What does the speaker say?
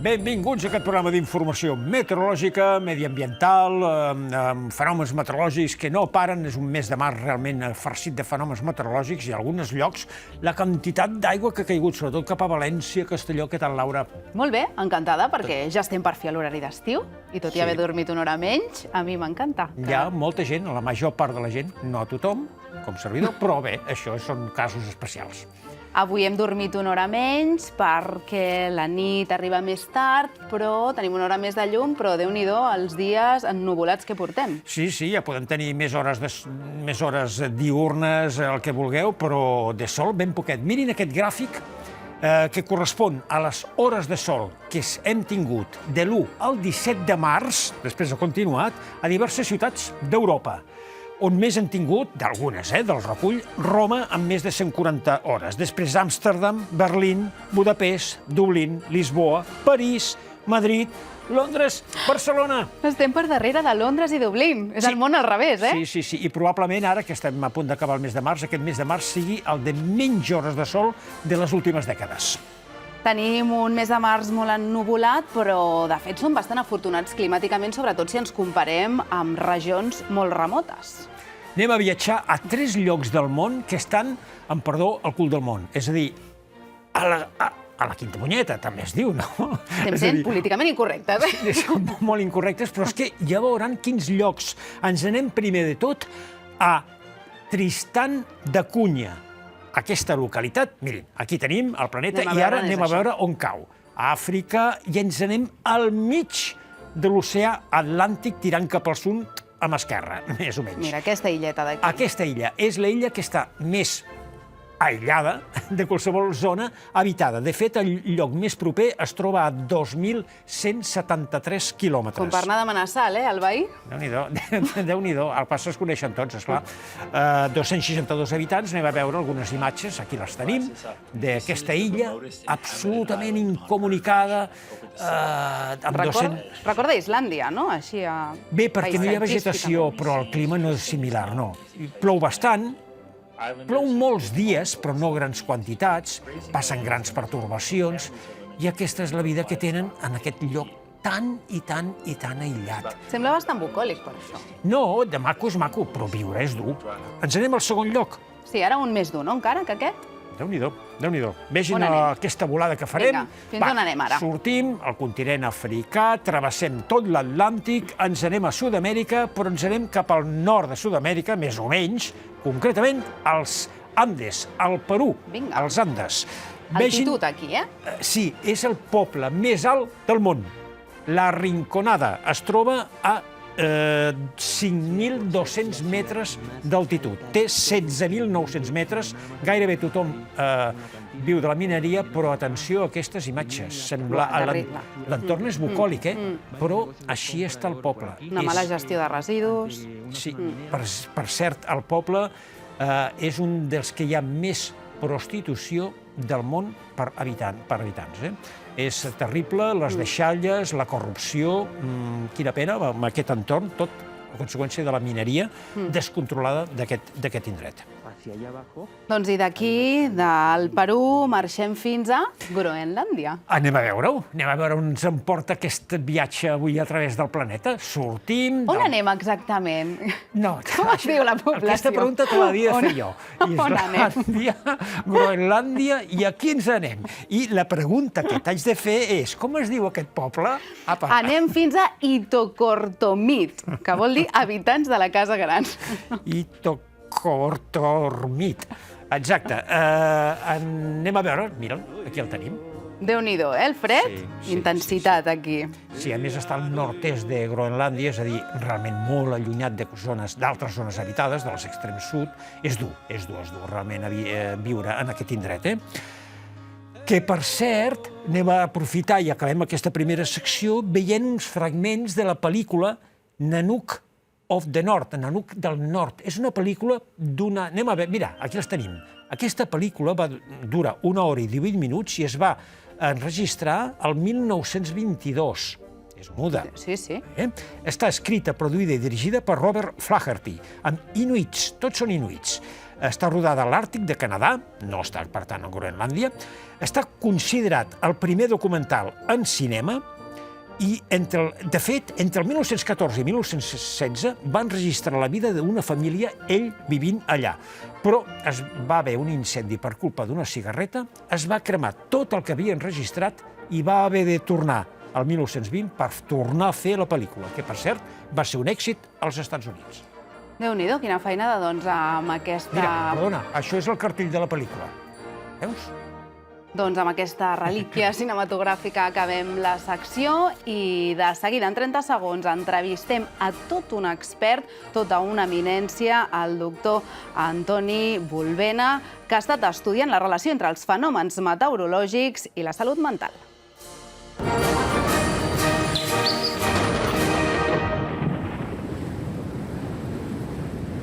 Benvinguts a aquest programa d'informació meteorològica, mediambiental, fenòmens meteorològics que no paren. És un mes de març realment farcit de fenòmens meteorològics i a alguns llocs la quantitat d'aigua que ha caigut, sobretot cap a València, Castelló. Què tal, Laura? Molt bé, encantada, perquè ja estem per fi a l'horari d'estiu i tot i haver dormit una hora menys, a mi m'encanta. Hi ha molta gent, la major part de la gent, no a tothom, com servidor, però bé, això són casos especials. Avui hem dormit una hora menys perquè la nit arriba més tard, però tenim una hora més de llum, però Déu-n'hi-do els dies ennuvolats que portem. Sí, ja podem tenir més hores diürnes, el que vulgueu, però de sol ben poquet. Mirin aquest gràfic que correspon a les hores de sol que hem tingut de l'1 al 17 de març, després ha continuat, a diverses ciutats d'Europa, on més han tingut, d'algunes, del recull, Roma amb més de 140 hores. Després Amsterdam, Berlín, Budapest, Dublín, Lisboa, París, Madrid, Londres, Barcelona. Estem per darrere de Londres i Dublín. És el món al revés, eh? Sí. I probablement ara, que estem a punt d'acabar el mes de març, aquest mes de març sigui el de menys hores de sol de les últimes dècades. Tenim un mes de març molt ennuvolat, però de fet som bastant afortunats climàticament, sobretot si ens comparem amb regions molt remotes. Anem a viatjar a 3 llocs del món que estan, amb perdó, al cul del món. És a dir, a la quinta punyeta, també es diu, no? Estem sent políticament incorrectes, eh? Són molt incorrectes, però és que ja veuran quins llocs. Ens anem primer de tot a Tristan da Cunha. Aquesta localitat, mirin, aquí tenim el planeta i ara anem a veure on cau. A Àfrica i ens anem al mig de l'oceà Atlàntic tirant cap al sud a mà esquerra, més o menys. Mira, aquesta illeta d'aquí. Aquesta illa és la illa que està més aïllada de qualsevol zona habitada. De fet, el lloc més proper es troba a 2.173 quilòmetres. Com per anar a demanar sal, el veí? Déu-n'hi-do. El pas es coneixen tots, esclar. 262 habitants, anem a veure algunes imatges, aquí les tenim, d'aquesta illa absolutament incomunicada. Recorda Islàndia, no? Així a... Bé, perquè no hi ha vegetació, però el clima no és similar, no. Plou bastant, plou molts dies, però no grans quantitats, passen grans pertorbacions, i aquesta és la vida que tenen en aquest lloc tan aïllat. Sembla bastant bucòlic, per això. No, de maco és maco, però viure és dur. Ens anem al segon lloc. Sí, ara un més dur, no, encara, que aquest? Déu-n'hi-do. Vegin aquesta volada que farem. Vinga, fins on anem ara? Sortim al continent africà, travessem tot l'Atlàntic, ens anem a Sud-amèrica, però ens anem cap al nord de Sud-amèrica, més o menys, concretament als Andes, al Perú, als Andes. Altitud aquí, eh? Sí, és el poble més alt del món. La Rinconada es troba a 5.200 metres d'altitud. Té 16.900 metres. Gairebé tothom viu de la mineria, però atenció a aquestes imatges. L'entorn és bucòlic, però així està el poble. Una mala gestió de residus. Sí, per cert, el poble és un dels que hi ha més prostitució del món per habitants. És terrible, les deixalles, la corrupció, quina pena, amb aquest entorn, tot a conseqüència de la mineria descontrolada d'aquest indret. Doncs i d'aquí, del Perú, marxem fins a Groenlàndia. Anem a veure-ho, anem a veure on ens emporta aquest viatge avui a través del planeta. Sortim... On anem exactament? No, com es diu la població? Aquesta pregunta te l'havia de fer jo. On anem? Groenlàndia, i aquí ens anem. I la pregunta que t'haig de fer és, com es diu aquest poble? Anem fins a Itokortomit, que vol dir habitants de la Casa Gran. Itokortomit. Exacte. Anem a veure, mira'l, aquí el tenim. Déu-n'hi-do, el fred, intensitat aquí. Sí, a més està al nord-est de Groenlàndia, és a dir, realment molt allunyat d'altres zones habitades, de l'extrem sud. És dur realment viure en aquest indret, Que, per cert, anem a aprofitar i acabem aquesta primera secció veient uns fragments de la pel·lícula Nanook of the North, Nanook del Nord. És una pel·lícula d'una... Anem a veure, mira, aquí les tenim. Aquesta pel·lícula dura 1 hora i 18 minuts i es va enregistrar el 1922. És muda. Sí. Està escrita, produïda i dirigida per Robert Flaherty, amb inuits, tots són inuits. està rodada a l'Àrtic de Canadà, no està, per tant, a Groenlàndia. Està considerat el primer documental en cinema i, de fet, entre el 1914 i 1916 van registrar la vida d'una família, ell vivint allà. Però es va haver un incendi per culpa d'una cigarreta, es va cremar tot el que havien registrat i va haver de tornar al 1920 per tornar a fer la pel·lícula, que, per cert, va ser un èxit als Estats Units. Déu-n'hi-do, quina feinada, doncs, amb aquesta... Mira, perdona, això és el cartell de la pel·lícula. Veus? Doncs amb aquesta relíquia cinematogràfica acabem la secció i de seguida, en 30 segons, entrevistem a tot un expert, tota una eminència, el doctor Antoni Bulbena, que ha estat estudiant la relació entre els fenòmens meteorològics i la salut mental.